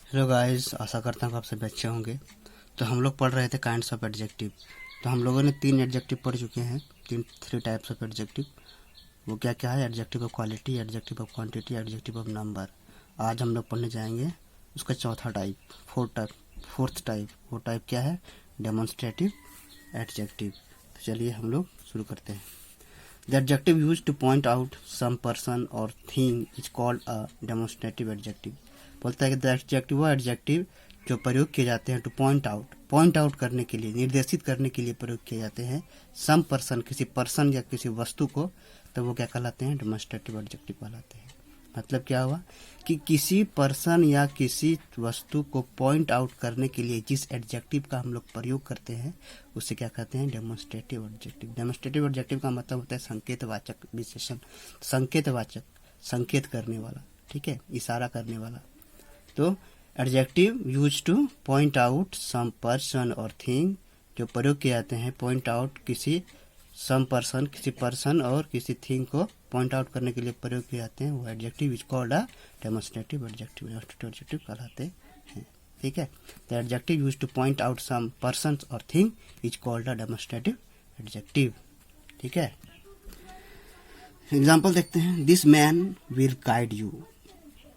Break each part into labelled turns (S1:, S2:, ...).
S1: Hello guys, आशा करता हूँ कि आप सभी अच्छे होंगे। तो हम लोग पढ़ रहे थे काइंड्स ऑफ एडजेक्टिव। तो हम लोगों ने 3 एडजेक्टिव पढ़ चुके हैं, 3 टाइप्स ऑफ एडजेक्टिव। वो क्या क्या है? Adjective of quality, adjective of quantity, adjective of number. आज हम लोग पढ़ने जाएंगे उसका चौथा टाइप, फोर्थ टाइप। वो टाइप क्या है? Demonstrative adjective. तो चलिए हम लोग शुरू करते हैं। The adjective use to point out some person और thing is called a demonstrative adjective. बोलता है कि द एडजेक्टिव वो एडजेक्टिव जो प्रयोग किए जाते हैं टू पॉइंट आउट करने के लिए, निर्देशित करने के लिए प्रयोग किए जाते हैं सम पर्सन, किसी पर्सन या किसी वस्तु को, तो वो क्या कहलाते हैं? डेमोन्स्ट्रेटिव एडजेक्टिव कहलाते हैं। मतलब क्या हुआ कि किसी पर्सन या किसी वस्तु को पॉइंट आउट करने के लिए जिस एडजेक्टिव का हम लोग प्रयोग करते हैं उसे क्या कहते हैं? Demonstrative adjective. डेमोन्स्ट्रेटिव एडजेक्टिव का मतलब होता है संकेतवाचक विशेषण, संकेतवाचक, संकेत करने वाला, ठीक है, इशारा करने वाला। तो adjective use to point out some person और थिंग, जो प्रयोग किए जाते हैं पॉइंट आउट किसी किसी पर्सन और किसी थिंग को पॉइंट आउट करने के लिए प्रयोग किए जाते हैं, वो adjective is called a demonstrative adjective. Demonstrative adjective कहलाते हैं, ठीक है। The adjective use to point out some person और thing is called a demonstrative adjective, ठीक है। एग्जाम्पल देखते हैं। This man will guide you,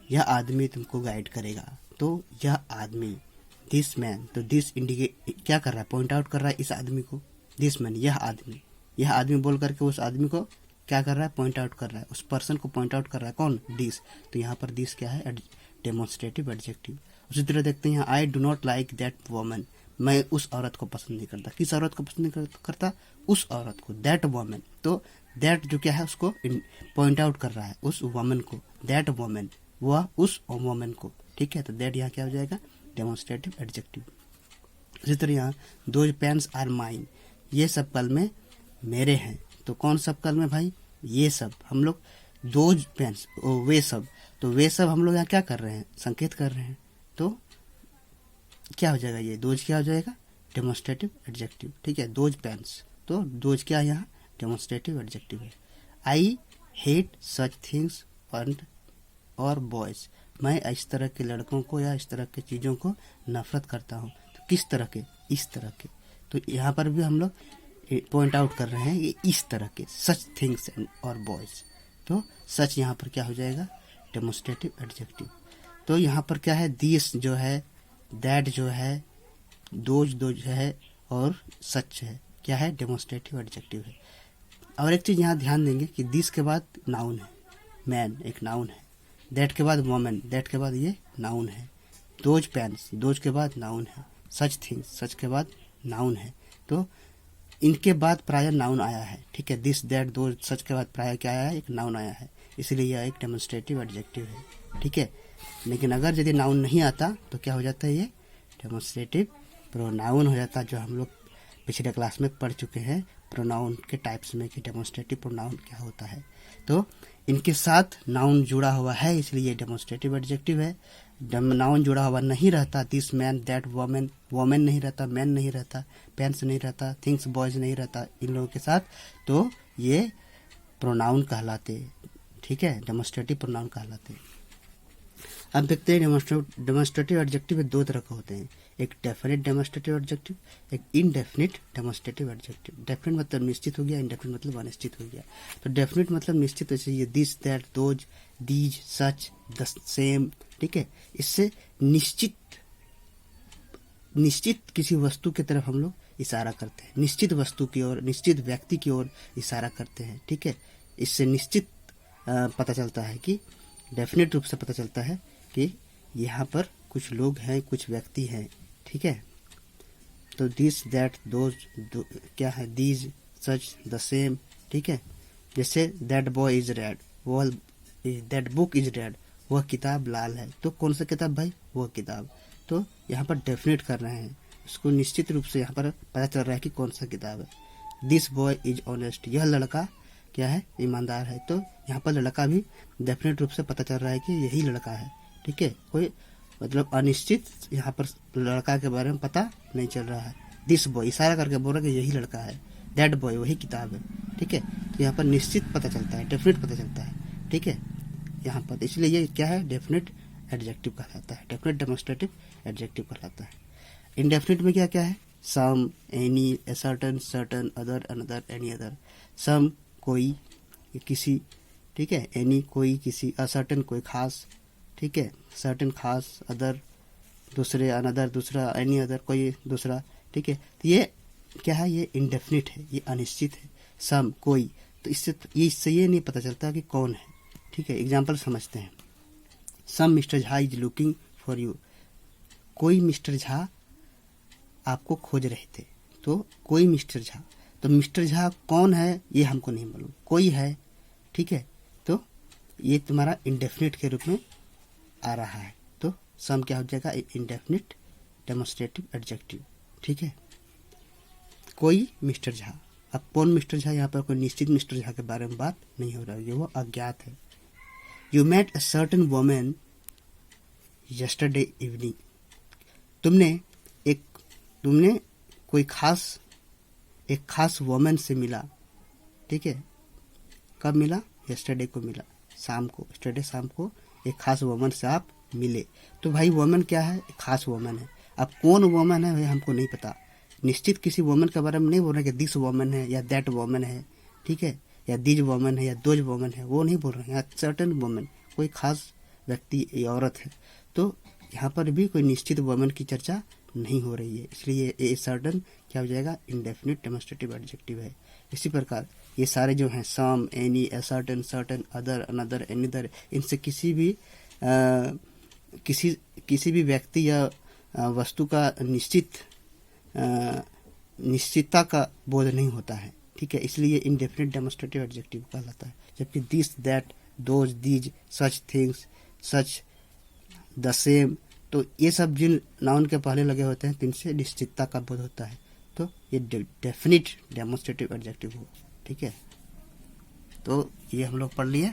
S1: यह आदमी तुमको गाइड करेगा। तो यह आदमी, दिस मैन, तो दिस इंडिकेट क्या कर रहा है? पॉइंट आउट कर रहा है इस आदमी को। दिस मैन, यह आदमी बोल करके उस आदमी को क्या कर रहा है? पॉइंट आउट कर रहा है, उस पर्सन को पॉइंट आउट कर रहा है। कौन? दिस। तो यहाँ पर दिस क्या है? Demonstrative adjective. उसी तरह देखते हैं यहाँ, I do not like that woman, मैं उस औरत को पसंद नहीं करता। किस औरत को पसंद नहीं करता? उस औरत को, दैट वोमन। तो दैट जो क्या है उसको पॉइंट आउट कर रहा है, उस वोमन को, दैट वोमन, वह उस वोमन को, ठीक है। तो दैट यहाँ क्या हो जाएगा? Demonstrative adjective. इसी तरह यहाँ, दोज पेन्स आर माइन, ये सब कलमे मेरे हैं। तो कौन सब कलमे भाई? ये सब। हम लोग दोज पेन्स, वे सब, तो वे सब हम लोग यहाँ क्या कर रहे हैं? संकेत कर रहे हैं। तो क्या हो जाएगा? ये दोज क्या हो जाएगा? डेमोन्स्ट्रेटिव एडजेक्टिव, ठीक है। दोज पेन्स, तो दोज क्या यहाँ? डेमोन्स्ट्रेटिव एडजेक्टिव है। आई हेट सच थिंग्स और बॉयज, मैं इस तरह के लड़कों को या इस तरह के चीज़ों को नफरत करता हूँ। तो किस तरह के? इस तरह के। तो यहाँ पर भी हम लोग पॉइंट आउट कर रहे हैं ये इस तरह के, सच थिंग्स और बॉयज। तो सच यहाँ पर क्या हो जाएगा? Demonstrative adjective. तो यहाँ पर क्या है? दिस जो है, दैट जो है, दोज है और सच है, क्या है? डेमोन्स्ट्रेटिव एडजेक्टिव है। और एक चीज़ यहाँ ध्यान देंगे कि दिस के बाद नाउन है, मैन एक नाउन है, दैट के बाद वोमेन, दैट के बाद ये नाउन है, दोज पेन्स, दोज के बाद नाउन है, सच थिंग्स, सच के बाद नाउन है। तो इनके बाद प्राय नाउन आया है, ठीक है। दिस दैट दोज सच के बाद प्राय क्या आया है? एक नाउन आया है, इसलिए यह एक डेमोन्स्ट्रेटिव एडजेक्टिव है, ठीक है। लेकिन अगर यदि नाउन नहीं आता तो क्या हो जाता है? ये डेमोन्स्ट्रेटिव प्रोनाउन हो जाता है, जो हम लोग पिछले क्लास में पढ़ चुके हैं प्रोनाउन के टाइप्स में कि डेमोन्स्ट्रेटिव प्रोनाउन क्या होता है। तो इनके साथ नाउन जुड़ा हुआ है इसलिए ये डेमोन्स्ट्रेटिव एडजेक्टिव है। नाउन जुड़ा हुआ नहीं रहता, this man, that women, women नहीं रहता, मैन नहीं रहता, पेन्स नहीं रहता, थिंग्स बॉयज नहीं रहता इन लोगों के साथ, तो ये प्रोनाउन कहलाते, ठीक है, डेमोन्स्ट्रेटिव प्रोनाउन कहलाते। अब देखते हैं डेमोन्स्ट्रेटिव एडजेक्टिव दो तरह के होते हैं, एक डेफिनेट डेमोन्स्ट्रेटिव एडजेक्टिव, एक इनडेफिनिट डेमोन्स्ट्रेटिव एडजेक्टिव। डेफिनेट मतलब निश्चित हो गया, इनडेफिनिट मतलब अनिश्चित हो गया। तो डेफिनेट मतलब निश्चित, जैसे ये this, that, those, these, such, the same, ठीक है। इससे निश्चित किसी वस्तु की तरफ हम लोग इशारा करते हैं, निश्चित वस्तु की ओर, निश्चित व्यक्ति की ओर इशारा करते हैं, ठीक है। इससे निश्चित पता चलता है कि, डेफिनेट रूप से पता चलता है कि यहाँ पर कुछ लोग हैं, कुछ व्यक्ति हैं, ठीक है। तो दिस, दैट, दोज क्या है? दीज, सच, द सेम, ठीक है। जैसे दैट बॉय इज रेड, वह, दैट बुक इज रेड, वह किताब लाल है। तो कौन सा किताब भाई? वह किताब। तो यहाँ पर डेफिनेट कर रहे हैं, उसको निश्चित रूप से यहाँ पर पता चल रहा है कि कौन सा किताब है। दिस बॉय इज ऑनेस्ट, यह लड़का क्या है? ईमानदार है। तो यहाँ पर लड़का भी डेफिनेट रूप से पता चल रहा है कि यही लड़का है, ठीक है। कोई मतलब अनिश्चित यहाँ पर लड़का के बारे में पता नहीं चल रहा है। दिस बॉय इशारा करके बोल रहा है कि यही लड़का है, दैट बॉय वही किताब है, ठीक है। तो यहाँ पर निश्चित पता चलता है, डेफिनेट पता चलता है, ठीक है, यहाँ पर। इसलिए ये क्या है? डेफिनेट एडजेक्टिव कहलाता है, डेफिनेट डेमोस्ट्रेटिव एडजेक्टिव कहलाता है। इंडेफिनिट में क्या क्या है, some, any, a certain, certain, other, another, any other. Some कोई, किसी, ठीक है, एनी कोई, किसी, असर्टन कोई खास, ठीक है, सर्टन खास, अदर दूसरे, अनदर दूसरा, एनी अदर कोई दूसरा, ठीक है। तो ये क्या है, ये इंडेफिनिट है, ये अनिश्चित है। सम कोई, तो इससे ये नहीं पता चलता कि कौन है, ठीक है। एग्जाम्पल समझते हैं। Some mister Jha is looking for you, कोई मिस्टर झा आपको खोज रहे थे, तो कोई मिस्टर झा, तो मिस्टर झा कौन है ये हमको नहीं मालूम, कोई है, ठीक है। तो ये तुम्हारा इंडेफिनिट के रूप में आ रहा है, तो सम क्या हो जाएगा, इंडेफिनिट डेमोस्ट्रेटिव एडजेक्टिव, ठीक है। कोई मिस्टर झा, अब कौन मिस्टर झा, यहाँ पर कोई निश्चित मिस्टर झा के बारे में बात नहीं हो रहा है, वो अज्ञात है। You met a certain women yesterday evening, तुमने कोई एक खास वोमेन से मिला, ठीक है। कब मिला, यस्टरडे को मिला, शाम को, यस्टरडे शाम को एक खास वोमेन से आप मिले। तो भाई वोमेन क्या है, एक खास वोमेन है। अब कौन वोमेन है भाई हमको नहीं पता, निश्चित किसी वोमेन के बारे में नहीं बोल रहे कि दिस वोमेन है या दैट वोमेन है, ठीक है, या दिज वोमेन है या दोज वोमेन है, वो नहीं बोल रहे हैं। यहाँ सर्टन वोमेन, कोई खास व्यक्ति या औरत है, तो यहाँ पर भी कोई निश्चित वोमेन की चर्चा नहीं हो रही है, इसलिए ए सर्टन क्या हो जाएगा, इंडेफिनिट डेमोस्ट्रेटिव एडजेक्टिव है। इसी प्रकार ये सारे जो हैं, some, any, a certain, certain, other, another, any other, इनसे किसी भी व्यक्ति या वस्तु का निश्चितता का बोध नहीं होता है, ठीक है। इसलिए इंडेफिनिट डेमोस्ट्रेटिव एडजेक्टिव कहलाता है। जबकि this, that, those, these, such things, such, the same, तो ये सब जिन नाउन के पहले लगे होते हैं, जिनसे निश्चितता का बोध होता है, तो ये डेफिनिट डेमोस्ट्रेटिव एडजेक्टिव हो, ठीक है। तो ये हम लोग पढ़ लिए।